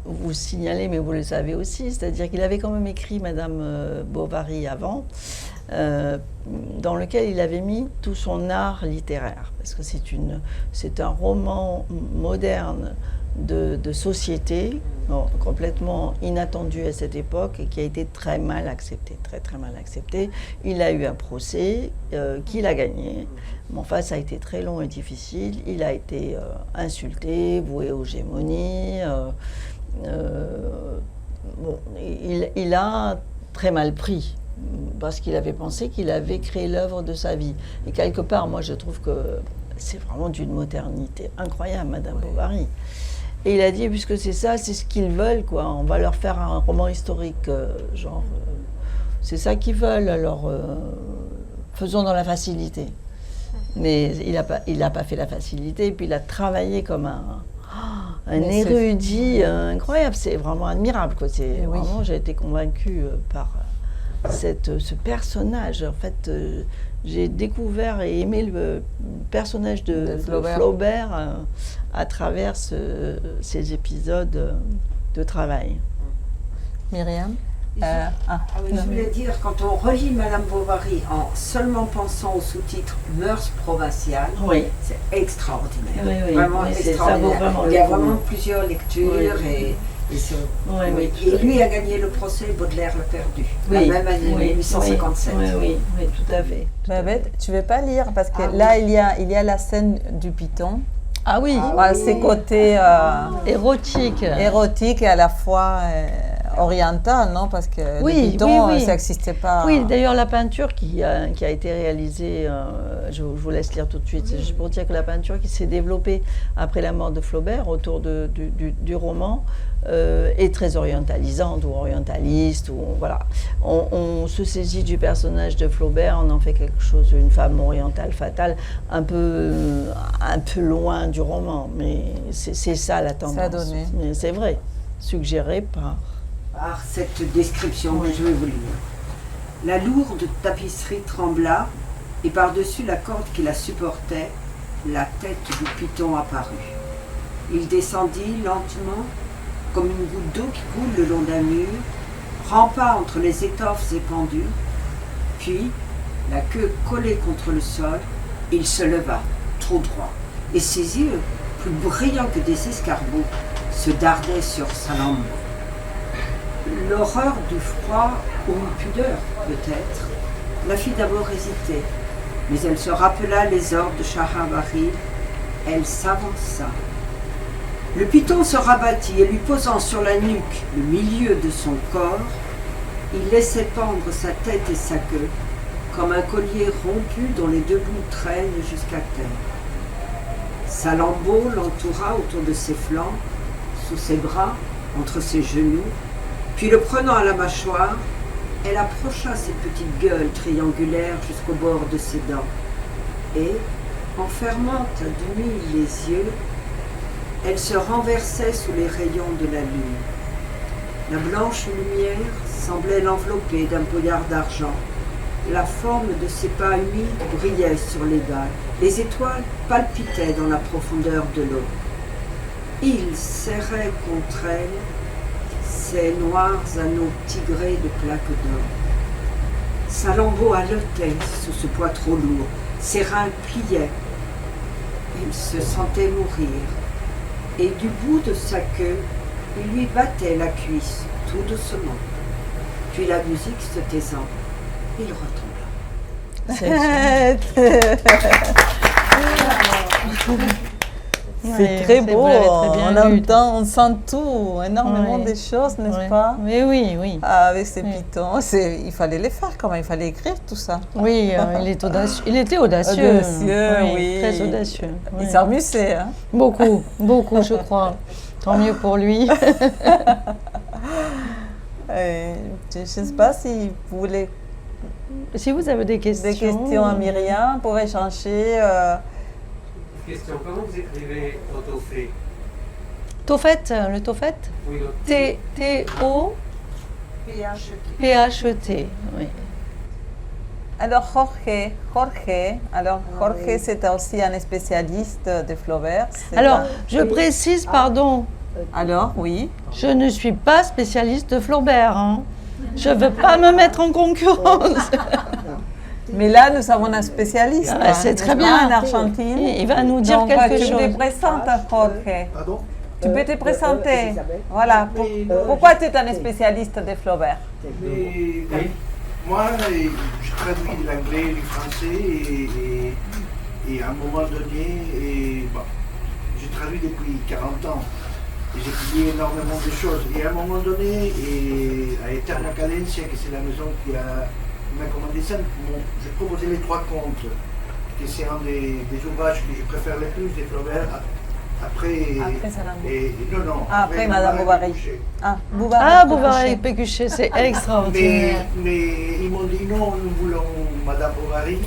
vous signaler, mais vous le savez aussi, c'est-à-dire qu'il avait quand même écrit Madame Bovary avant, dans lequel il avait mis tout son art littéraire, parce que c'est un roman moderne de société, complètement inattendu à cette époque et qui a été très mal accepté. Il a eu un procès qu'il a gagné. Mais enfin, ça a été très long et difficile. Il a été insulté, voué aux gémonies. Il a très mal pris parce qu'il avait pensé qu'il avait créé l'œuvre de sa vie. Et quelque part, moi, je trouve que c'est vraiment d'une modernité incroyable, Madame Bovary. Et il a dit, puisque c'est ça, c'est ce qu'ils veulent, quoi. On va leur faire un roman historique, c'est ça qu'ils veulent, alors faisons dans la facilité. Mais il n'a pas fait la facilité, et puis il a travaillé comme un érudit incroyable. C'est vraiment admirable, quoi. Vraiment, j'ai été convaincue par ce personnage. En fait, j'ai découvert et aimé le personnage de Flaubert à travers ces épisodes de travail. Myriam? Je voulais dire, quand on relit Madame Bovary en seulement pensant au sous-titre Mœurs provinciales, c'est extraordinaire. Vraiment extraordinaire. Il y a vraiment plusieurs lectures et lui a gagné le procès, Baudelaire l'a perdu. La même année, 1857. Oui, tout à fait. Babette, tu ne veux pas lire parce que là, il y a la scène du python. Ah oui. Ses côtés érotiques et à la fois oriental, non? Parce que le python, ça n'existait pas. Oui, d'ailleurs, la peinture qui a été réalisée, je vous laisse lire tout de suite, c'est juste pour dire que la peinture qui s'est développée après la mort de Flaubert autour du roman est très orientalisante ou orientaliste. Voilà. On se saisit du personnage de Flaubert, on en fait quelque chose, une femme orientale fatale, un peu loin du roman, mais c'est ça la tendance. Ça a donné. Mais c'est vrai, suggéré par cette description que je vais vous lire. La lourde tapisserie trembla et par-dessus la corde qui la supportait, la tête du python apparut. Il descendit lentement comme une goutte d'eau qui coule le long d'un mur, rampa entre les étoffes épandues, puis, la queue collée contre le sol, il se leva, trop droit, et ses yeux, plus brillants que des escargots, se dardaient sur Salammbô. L'horreur du froid, ou une pudeur peut-être, la fit d'abord hésiter, mais elle se rappela les ordres de Shahrabari, elle s'avança. Le python se rabattit et lui posant sur la nuque le milieu de son corps, il laissait pendre sa tête et sa queue comme un collier rompu dont les deux bouts traînent jusqu'à terre. Salammbô l'entoura autour de ses flancs, sous ses bras, entre ses genoux, puis le prenant à la mâchoire, elle approcha ses petites gueules triangulaires jusqu'au bord de ses dents et, en fermant à demi les yeux, elle se renversait sous les rayons de la lune. La blanche lumière semblait l'envelopper d'un brouillard d'argent. La forme de ses pas humides brillait sur les dalles. Les étoiles palpitaient dans la profondeur de l'eau. Il serrait contre elle Ses noirs anneaux tigrés de plaques d'or. Sa lambeau haletait sous ce poids trop lourd. Ses reins pliaient. Il se sentait mourir. Et du bout de sa queue, il lui battait la cuisse, tout doucement. Puis la musique se taisant, il retomba. C'est très beau, vous l'avez très bien on lu. entend, on sent tout, énormément Ouais. de choses, n'est-ce Ouais. pas? Mais oui, oui. Avec ces Oui. pitons, il fallait les faire quand même, il fallait écrire tout ça. Oui, il est audacieux. Il était audacieux. Audacieux, oui. Très audacieux. Il oui. s'amusait, hein? Beaucoup, beaucoup, je crois. Tant mieux pour lui. Je ne sais pas si vous voulez Si vous avez des questions. des questions à Myriam pour échanger. Question, comment vous écrivez Autofé? Tophet, le Tophet Oui, le T-O-P-H-E-T. Oui. Alors Jorge, c'était aussi un spécialiste de Flaubert. c'est Alors, un- je précise, pardon, Alors, oui. je ne suis pas spécialiste de Flaubert. Hein. Je ne veux pas me mettre en concurrence. Mais là, nous avons un spécialiste. Ah, c'est très n'est-ce pas, bien. En Argentine. Il va nous dire Donc, quelque tu chose. te présentes, Jorge. Pardon? Tu peux te présenter. Elisabeth. Voilà. Pourquoi tu es un spécialiste de Flaubert? Mais, moi, je traduis de l'anglais et du français et à un moment donné, je traduis depuis 40 ans. Et j'ai publié énormément de choses. Et à un moment donné, à Eterna Cadencia, que c'est la maison qui m'a commandé ça, je proposais les 3 contes, que c'est un des ouvrages que je préfère le plus de Flaubert. Après non, Après Madame Bovary. Pécuchet. Ah, Bovary. Ah, Bovary Pécuchet, c'est extraordinaire. Mais ils m'ont dit non, nous voulons Madame Bovary.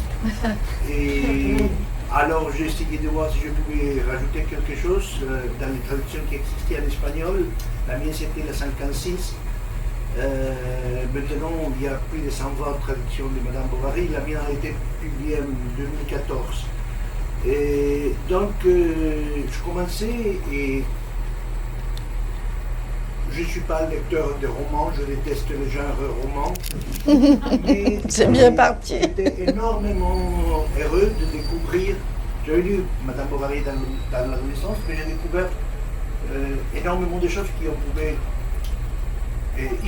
Et alors j'ai essayé de voir si je pouvais rajouter quelque chose dans les traductions qui existaient en espagnol. La mienne c'était la 56. Maintenant il y a plus de 120 traductions de Madame Bovary. La mienne a été publiée en 2014. Et donc je commençais et je ne suis pas lecteur de romans, je déteste le genre roman. Mais C'est bien parti. J'étais énormément heureux de découvrir. J'avais lu Madame Bovary dans l'adolescence, mais j'ai découvert énormément de choses qu'on pouvait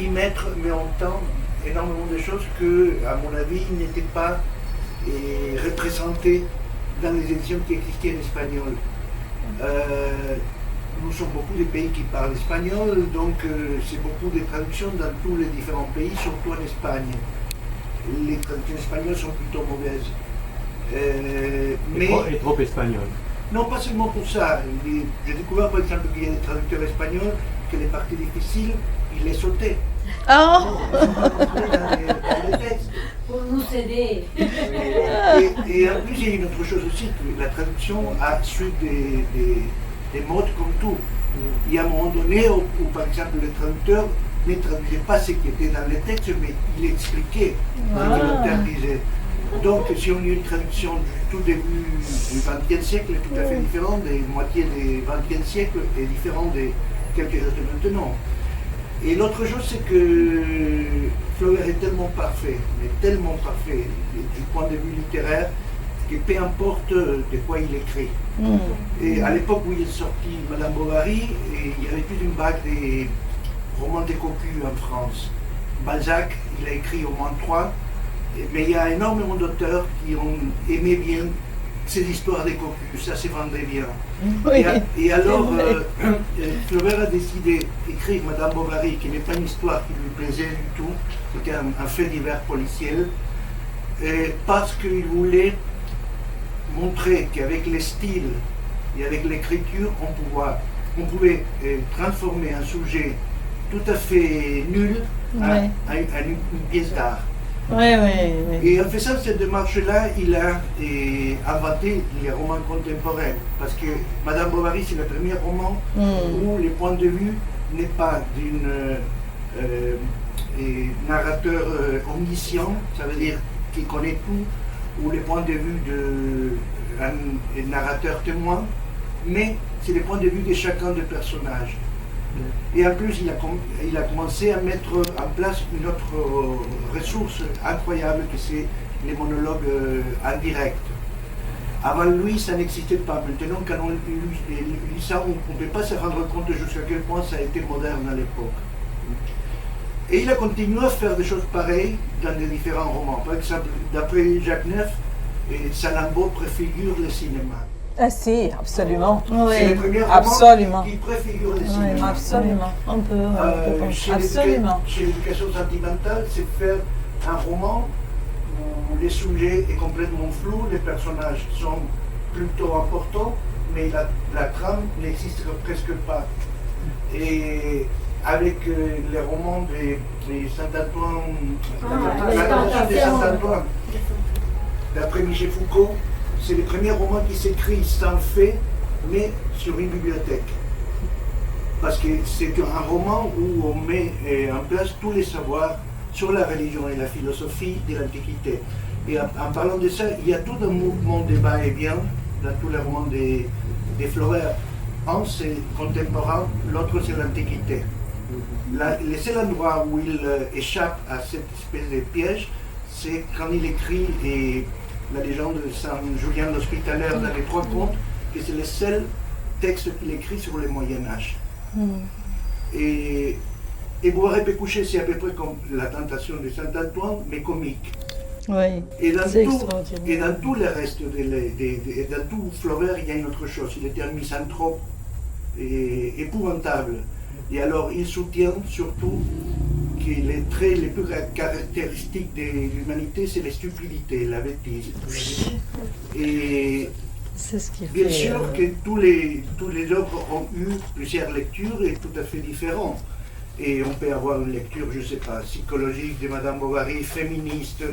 y mettre, mais en même temps énormément de choses que, à mon avis, n'étaient pas représentées dans les éditions qui existaient en espagnol. Nous sommes beaucoup de pays qui parlent espagnol, donc c'est beaucoup de traductions dans tous les différents pays, surtout en Espagne. Les traductions espagnoles sont plutôt mauvaises. Et trop espagnol. Non, pas seulement pour ça. J'ai découvert par exemple qu'il y a des traducteurs espagnols que les parties difficiles, ils les sautaient. Ah, Dans les textes. Pour nous aider. Et en plus, il y a une autre chose aussi, que la traduction a su des modes comme tout. Il y a un moment donné où par exemple, le traducteur ne traduisait pas ce qui était dans les textes, mais il expliquait ce que l'auteur disait. Donc, si on a une traduction du tout début du XXe siècle, est tout à fait différente, des moitiés du XXe siècle est différent de quelque chose de maintenant. Et l'autre chose, c'est que Flaubert est tellement parfait, mais tellement parfait du point de vue littéraire, que peu importe de quoi il écrit. Et à l'époque où il est sorti Madame Bovary, il y avait toute une vague des romans de cocus en France. Balzac, il a écrit au moins 3, mais il y a énormément d'auteurs qui ont aimé bien ces histoires des cocus, ça se vendait bien. oui. Et alors, Flaubert a décidé d'écrire Madame Bovary, qui n'est pas une histoire qui lui plaisait du tout, c'était un fait divers policier, parce qu'il voulait montrer qu'avec les styles et avec l'écriture, on pouvait transformer un sujet tout à fait nul Ouais. à une pièce d'art. Oui, oui, oui. Et en faisant cette démarche-là, il a inventé les romans contemporains. Parce que Madame Bovary, c'est le premier roman où le point de vue n'est pas d'un narrateur omniscient, ça veut dire qui connaît tout, ou le point de vue d'un narrateur témoin, mais c'est le point de vue de chacun des personnages. Et en plus, il a commencé à mettre en place une autre ressource incroyable, que c'est les monologues en direct. Avant lui, ça n'existait pas. Maintenant, quand on lit ça, on ne peut pas se rendre compte jusqu'à quel point ça a été moderne à l'époque. Et il a continué à faire des choses pareilles dans des différents romans. Par exemple, d'après Jacques Neuf, Salambot préfigure le cinéma. Ah si, absolument. C'est le premier roman Absolument. qui préfigure le cinéma. Absolument. On peut penser. Absolument. Chez l'éducation sentimentale, c'est faire un roman où les sujets est complètement flou, les personnages sont plutôt importants, mais la trame n'existe presque pas. Et avec les romans de Saint-Antoine, la Tentation de Saint-Antoine, d'après Michel Foucault, c'est le premier roman qui s'écrit sans fait, mais sur une bibliothèque. Parce que c'est un roman où on met en place tous les savoirs sur la religion et la philosophie de l'Antiquité. Et en parlant de ça, il y a tout un mouvement de va-et-vient dans tous les romans de Flaubert. Un, c'est contemporain, l'autre, c'est l'Antiquité. Le seul endroit où il échappe à cette espèce de piège, c'est quand il écrit la légende de Saint Julien l'Hospitalaire dans les Trois Contes, que c'est le seul texte qu'il écrit sur le Moyen-Âge. Et Boire et Pécouché, c'est à peu près comme La Tentation de Saint-Antoine, mais comique. Oui, Et dans c'est tout, extraordinaire. et dans tout le reste, dans tout Flaubert, il y a une autre chose. Il était un misanthrope épouvantable. Et alors, il soutient surtout que les traits les plus caractéristiques de l'humanité, c'est la stupidité, la bêtise. Et C'est ce qui bien fait. sûr que tous les œuvres ont eu plusieurs lectures et tout à fait différentes. Et on peut avoir une lecture, je ne sais pas, psychologique de Madame Bovary, féministe,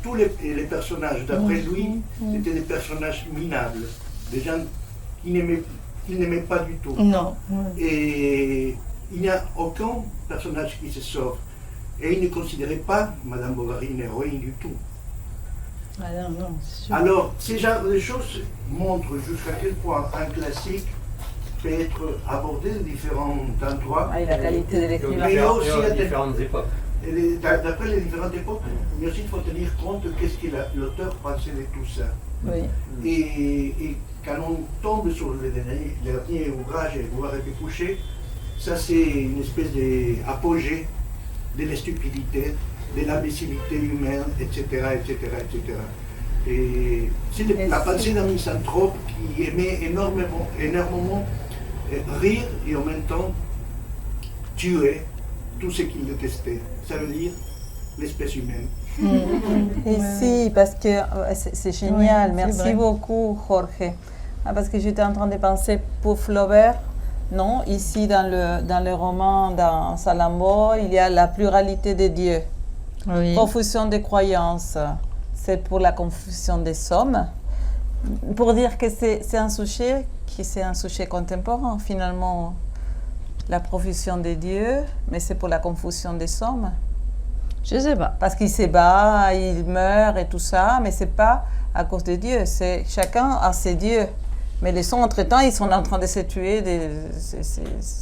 tous les personnages, d'après lui, c'était des personnages minables, des gens qu'il n'aimait pas du tout. Non. Et il n'y a aucun personnage qui se sauve. Et il ne considérait pas Madame Bovary une héroïne du tout. Ah non, c'est sûr. Alors, ces genres de choses montrent jusqu'à quel point un classique peut être abordé de différents endroits. Ah, et la qualité de Et l'écrivain. Mais aussi aux à différentes époques. D'après les différentes époques, mais aussi il faut tenir compte de qu'est-ce que l'auteur pensait de tout ça. Oui. Et quand on tombe sur le dernier ouvrage, Boire et Pécouché, ça c'est une espèce d'apogée de la stupidité, de l'imbécilité humaine, etc., etc., etc. Et c'est la pensée d'un misanthrope qui aimait énormément rire et en même temps tuer tout ce qu'il détestait. Ça veut dire l'espèce humaine. Et si, parce que c'est génial. Oui, c'est Merci vrai. beaucoup, Jorge. Ah, parce que j'étais en train de penser pour Flaubert, non, ici dans le roman, dans Salambot, il y a la pluralité des dieux. Oui. Confusion des croyances, c'est pour la confusion des hommes. Pour dire que c'est un sujet contemporain, finalement, la profusion des dieux, mais c'est pour la confusion des hommes. Je sais pas. Parce qu'il se bat, il meurt et tout ça, mais c'est pas à cause de Dieu, c'est chacun a ses dieux. Mais les hommes, entre-temps, ils sont en train de se tuer.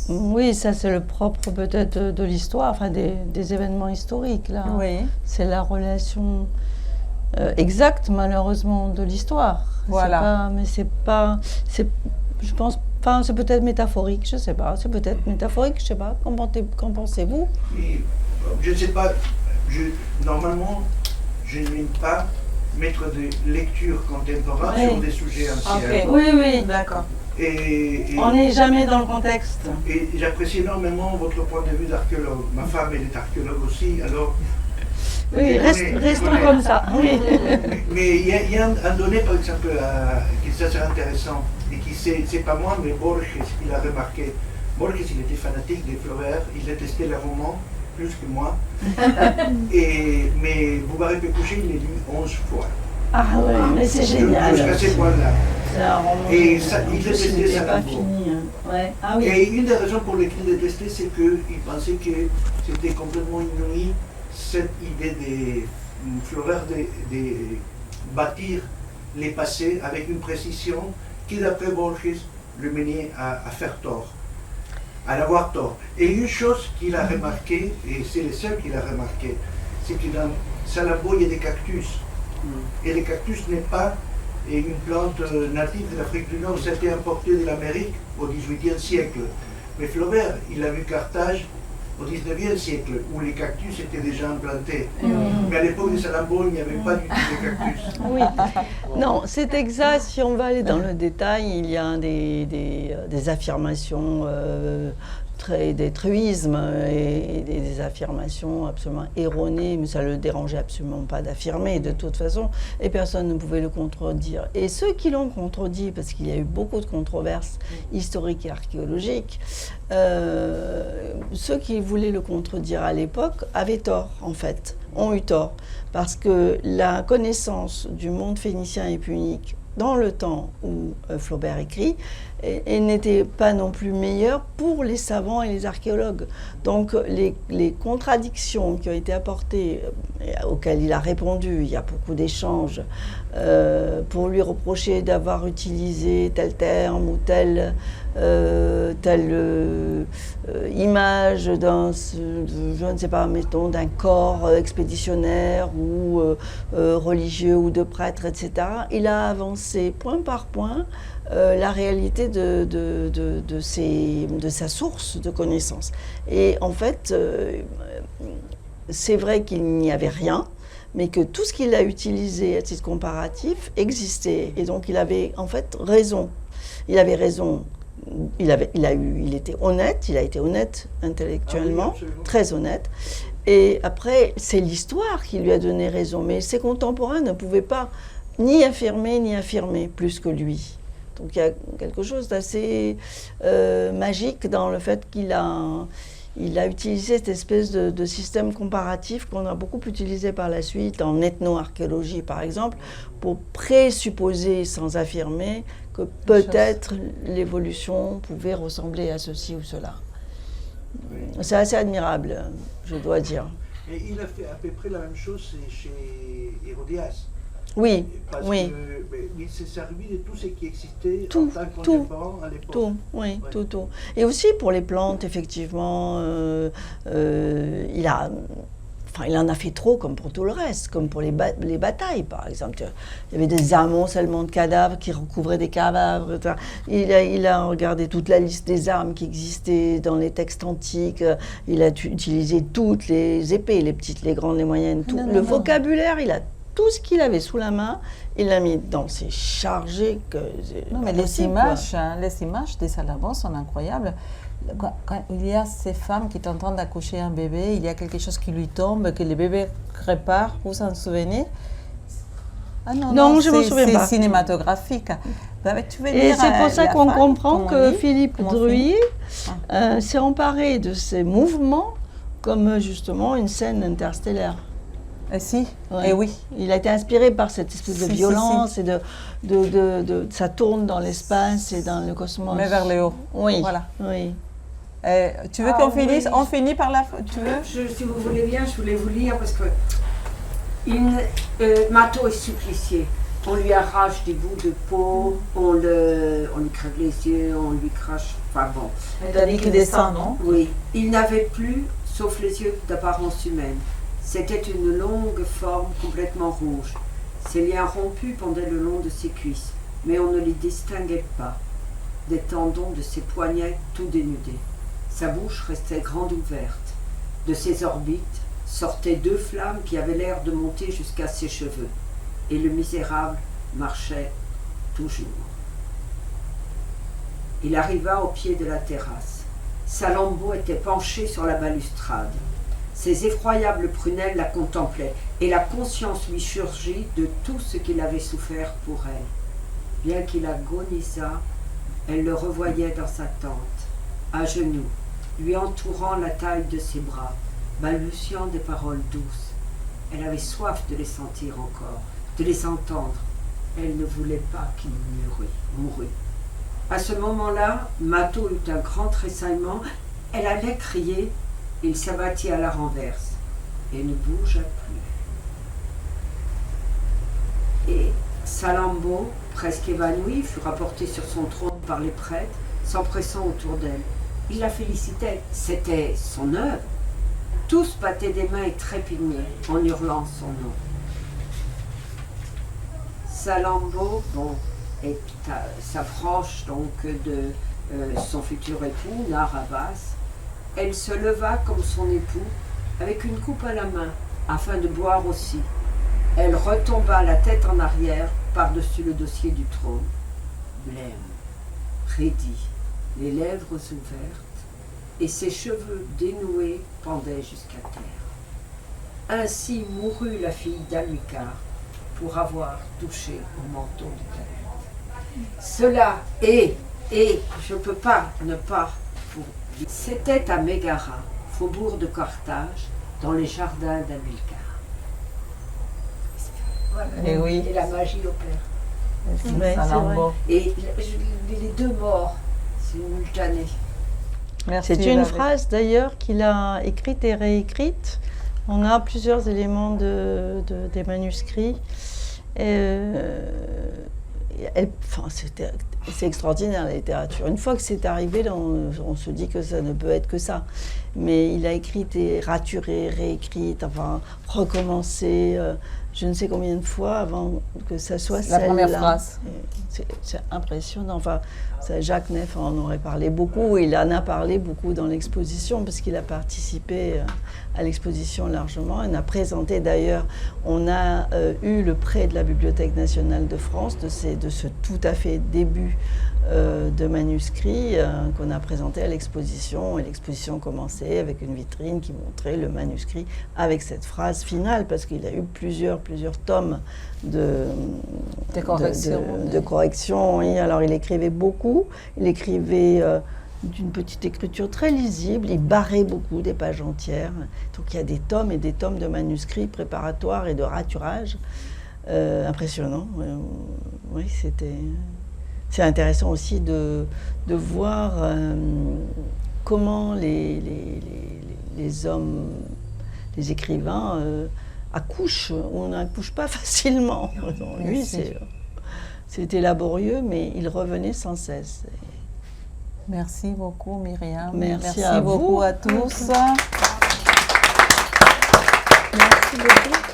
Oui, ça c'est le propre peut-être de l'histoire, enfin des événements historiques là. Oui, C'est la relation exacte malheureusement de l'histoire. Voilà. Je pense, enfin c'est peut-être métaphorique, je sais pas. C'est peut-être métaphorique, je sais pas. Qu'en pensez-vous? Et, je ne sais pas, normalement, je n'aime pas mettre des lectures contemporaines Oui. sur des sujets anciens. Ok. Oui. d'accord. Et On n'est jamais dans le contexte. et j'apprécie énormément votre point de vue d'archéologue. Ma femme, elle est archéologue aussi, alors... Oui, restons comme ça. Oui. Mais il y a un donné, par exemple, qui ça c'est intéressant, et qui c'est pas moi, mais Borges, il a remarqué. Borges, il était fanatique de Flaubert, il détestait les romans, plus que moi. Mais Boire et Pécouché, il l'a lu 11 fois. Ah ouais, mais c'est génial. Jusqu'à ces points-là. C'est un roman. Et ça, il En plus, détestait n'était ça. pas fini. Hein. Ouais. Ah oui. Et une des raisons pour lesquelles il détestait, c'est qu'il pensait que c'était complètement inouï cette idée de Flaubert de bâtir les passés avec une précision qui, d'après Borges, le menait à faire tort. à avoir tort. Et une chose qu'il a remarqué, et c'est le seul qu'il a remarqué, c'est que dans Salambot, il y a des cactus. Et les cactus n'est pas une plante native de l'Afrique du Nord, c'était importé de l'Amérique au XVIIIe siècle. Mais Flaubert, il a vu Carthage au XIXe siècle, où les cactus étaient déjà implantés. Mais à l'époque de Salambot, il n'y avait pas du tout de cactus. Oui, non, c'est exact. Si on va aller dans le détail, il y a des affirmations, des truismes et des affirmations absolument erronées, mais ça ne le dérangeait absolument pas d'affirmer de toute façon, et personne ne pouvait le contredire. Et ceux qui l'ont contredit, parce qu'il y a eu beaucoup de controverses historiques et archéologiques, ceux qui voulaient le contredire à l'époque avaient tort, en fait, ont eu tort, parce que la connaissance du monde phénicien et punique dans le temps où Flaubert écrit, et n'était pas non plus meilleure pour les savants et les archéologues. Donc les contradictions qui ont été apportées, auxquelles il a répondu, il y a beaucoup d'échanges, pour lui reprocher d'avoir utilisé tel terme ou telle image je ne sais pas, mettons, d'un corps expéditionnaire ou religieux ou de prêtre, etc. Il a avancé point par point la réalité de sa source de connaissances. Et en fait, c'est vrai qu'il n'y avait rien, mais que tout ce qu'il a utilisé à titre comparatif existait. Et donc il avait en fait raison. Il avait raison. Il était honnête, il a été honnête intellectuellement, très honnête. Et après, c'est l'histoire qui lui a donné raison. Mais ses contemporains ne pouvaient pas ni affirmer plus que lui. Donc il y a quelque chose d'assez magique dans le fait qu'il a utilisé cette espèce de système comparatif qu'on a beaucoup utilisé par la suite en ethno-archéologie par exemple, pour présupposer sans affirmer que peut-être l'évolution pouvait ressembler à ceci ou cela. Oui. C'est assez admirable, je dois dire. Et il a fait à peu près la même chose chez Hérodias. Oui, parce oui. Il s'est servi de tout ce qui existait en tant que contemporain à l'époque. Tout, oui, ouais. Tout. Et aussi pour les plantes, effectivement, il en a fait trop comme pour tout le reste, comme pour les batailles, par exemple. Il y avait des amoncellements de cadavres qui recouvraient des cadavres. Il a regardé toute la liste des armes qui existaient dans les textes antiques. Il a utilisé toutes les épées, les petites, les grandes, les moyennes. Tout. Le vocabulaire, il a tout ce qu'il avait sous la main, il l'a mis dans ses chargés. Non, mais les images des Salambot sont incroyables. Quand il y a ces femmes qui tentent d'accoucher un bébé, il y a quelque chose qui lui tombe, que le bébé répare, vous vous en souvenez? Ah non, je ne me souviens pas. C'est cinématographique. Et c'est pour ça qu'on comprend que Philippe Druillet s'est emparé de ces mouvements comme justement une scène interstellaire. Si, ouais. Et oui. Il a été inspiré par cette espèce de violence et ça tourne dans l'espace et dans le cosmos. Mais vers le haut. Oui. Voilà. Oui. Tu veux qu'on finisse? On finit par la... Tu veux? Si vous voulez bien, je voulais vous lire parce que Mato est supplicié. On lui arrache des bouts de peau, on lui crève les yeux, on lui crache... Enfin bon. Elle a dit qu'il descend, non? Oui. Il n'avait plus, sauf les yeux d'apparence humaine. C'était une longue forme complètement rouge. Ses liens rompus pendaient le long de ses cuisses, mais on ne les distinguait pas. Des tendons de ses poignets tout dénudés. Sa bouche restait grande ouverte. De ses orbites sortaient 2 flammes qui avaient l'air de monter jusqu'à ses cheveux. Et le misérable marchait toujours. Il arriva au pied de la terrasse. Salambot était penché sur la balustrade. Ses effroyables prunelles la contemplaient, et la conscience lui surgit de tout ce qu'il avait souffert pour elle. Bien qu'il agonisât, elle le revoyait dans sa tente, à genoux, lui entourant la taille de ses bras, balbutiant des paroles douces. Elle avait soif de les sentir encore, de les entendre. Elle ne voulait pas qu'il mourût. À ce moment-là, Mato eut un grand tressaillement. Elle allait crier. Il s'abattit à la renverse et ne bougea plus. Et Salambot, presque évanoui, fut rapporté sur son trône par les prêtres, s'empressant autour d'elle. il la félicitait. C'était son œuvre. Tous battaient des mains et trépignaient en hurlant son nom. Salammbô, bon, s'approche donc de son futur époux, Narr'Havas. Elle se leva comme son époux, avec une coupe à la main, afin de boire aussi. Elle retomba la tête en arrière par-dessus le dossier du trône. Blême, raidie, les lèvres ouvertes, et ses cheveux dénoués pendaient jusqu'à terre. Ainsi mourut la fille d'Hamilcar pour avoir touché au manteau de David. Cela est, et je ne peux pas ne pas vous dire, c'était à Mégara, faubourg de Carthage, dans les jardins d'Hamilcar. Voilà. Et oui. Et la magie opère. Ouais, Salammbô. Et les deux morts simultanés. Merci, C'est une Valérie. phrase d'ailleurs qu'il a écrite et réécrite. On a plusieurs éléments des manuscrits. C'est extraordinaire la littérature. Une fois que c'est arrivé, là, on se dit que ça ne peut être que ça. Mais il a écrit et raturé, réécrit, enfin recommencé, je ne sais combien de fois avant que ça soit La celle-là. première phrase. C'est impressionnant. Enfin, Jacques Neff en aurait parlé beaucoup. Il en a parlé beaucoup dans l'exposition parce qu'il a participé à l'exposition largement. On a présenté d'ailleurs, on a eu le prêt de la Bibliothèque nationale de France de ce tout à fait début de manuscrits qu'on a présenté à l'exposition. Et l'exposition commençait avec une vitrine qui montrait le manuscrit avec cette phrase finale parce qu'il a eu plusieurs tomes de correction. Oui. Alors il écrivait beaucoup, il écrivait d'une petite écriture très lisible, il barrait beaucoup des pages entières. Donc il y a des tomes et des tomes de manuscrits préparatoires et de raturage. Impressionnant. Oui, c'est intéressant aussi de voir comment les hommes, les écrivains accouchent. On n'accouche pas facilement. Lui, c'était laborieux, mais il revenait sans cesse. Merci beaucoup, Myriam. Merci à beaucoup vous. à tous. Merci beaucoup.